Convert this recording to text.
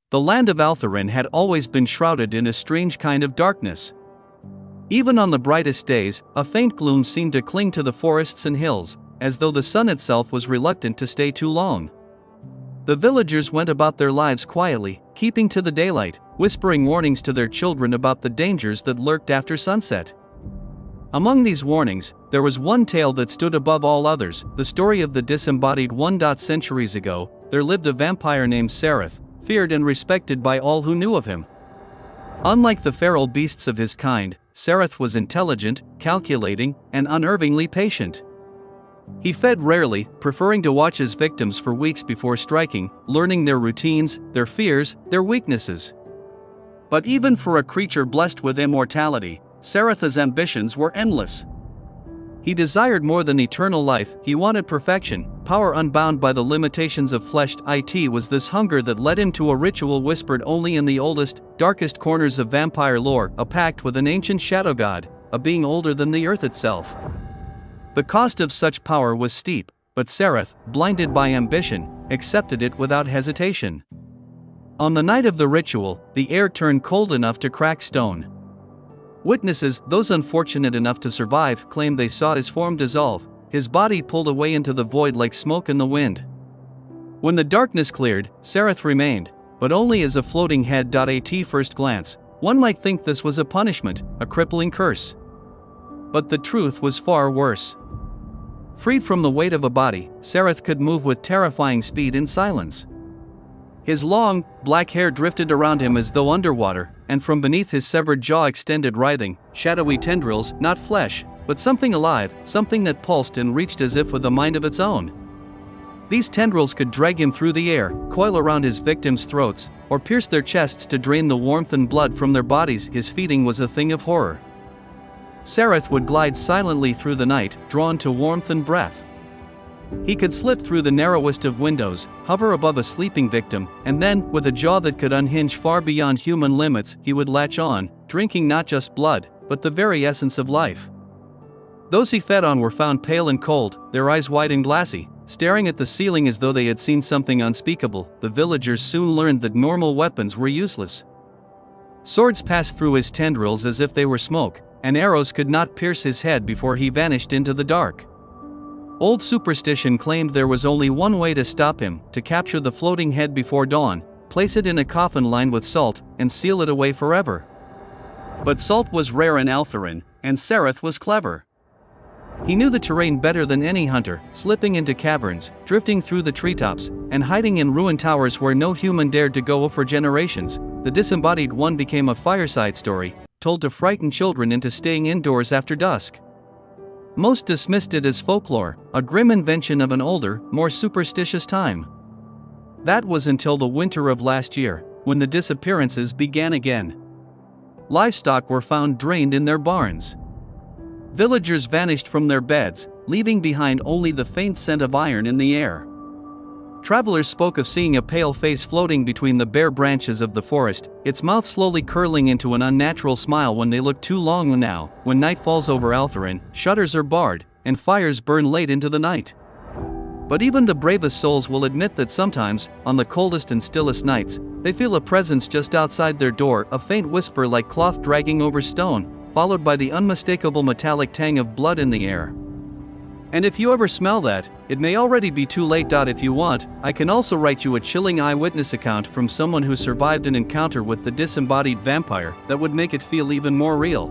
The land of Altharin had always been shrouded in a strange kind of darkness. Even on the brightest days, a faint gloom seemed to cling to the forests and hills, as though the sun itself was reluctant to stay too long. The villagers went about their lives quietly, keeping to the daylight, whispering warnings to their children about the dangers that lurked after sunset. Among these warnings, there was one tale that stood above all others, the story of the disembodied one. Centuries ago, there lived a vampire named Serath, feared and respected by all who knew of him. Unlike the feral beasts of his kind, Serath was intelligent, calculating, and unnervingly patient. He fed rarely, preferring to watch his victims for weeks before striking, learning their routines, their fears, their weaknesses. But even for a creature blessed with immortality, Serath's ambitions were endless. He desired more than eternal life, he wanted perfection, power unbound by the limitations of flesh. It was this hunger that led him to a ritual whispered only in the oldest, darkest corners of vampire lore, a pact with an ancient shadow god, a being older than the earth itself. The cost of such power was steep, but Serath, blinded by ambition, accepted it without hesitation. On the night of the ritual, the air turned cold enough to crack stone. Witnesses, those unfortunate enough to survive, claimed they saw his form dissolve, his body pulled away into the void like smoke in the wind. When the darkness cleared, Serath remained, but only as a floating head. At first glance, one might think this was a punishment, a crippling curse. But the truth was far worse. Freed from the weight of a body, Serath could move with terrifying speed in silence. His long, black hair drifted around him as though underwater, and from beneath his severed jaw extended writhing, shadowy tendrils, not flesh, but something alive, something that pulsed and reached as if with a mind of its own. These tendrils could drag him through the air, coil around his victims' throats, or pierce their chests to drain the warmth and blood from their bodies. His feeding was a thing of horror. Serath would glide silently through the night, drawn to warmth and breath. He could slip through the narrowest of windows, hover above a sleeping victim, and then, with a jaw that could unhinge far beyond human limits, he would latch on, drinking not just blood, but the very essence of life. Those he fed on were found pale and cold, their eyes wide and glassy, staring at the ceiling as though they had seen something unspeakable. The villagers soon learned that normal weapons were useless. Swords passed through his tendrils as if they were smoke, and arrows could not pierce his head before he vanished into the dark. Old superstition claimed there was only one way to stop him: to capture the floating head before dawn, place it in a coffin lined with salt, and seal it away forever. But salt was rare in Altharin, and Serath was clever. He knew the terrain better than any hunter, slipping into caverns, drifting through the treetops, and hiding in ruined towers where no human dared to go for generations. The disembodied one became a fireside story, told to frighten children into staying indoors after dusk. Most dismissed it as folklore, a grim invention of an older, more superstitious time. That was until the winter of last year, when the disappearances began again. Livestock were found drained in their barns. Villagers vanished from their beds, leaving behind only the faint scent of iron in the air. Travelers spoke of seeing a pale face floating between the bare branches of the forest, its mouth slowly curling into an unnatural smile when they looked too long. Now, when night falls over Altharin, shutters are barred, and fires burn late into the night. But even the bravest souls will admit that sometimes, on the coldest and stillest nights, they feel a presence just outside their door, a faint whisper like cloth dragging over stone, followed by the unmistakable metallic tang of blood in the air. And if you ever smell that, it may already be too late. If you want, I can also write you a chilling eyewitness account from someone who survived an encounter with the disembodied vampire that would make it feel even more real.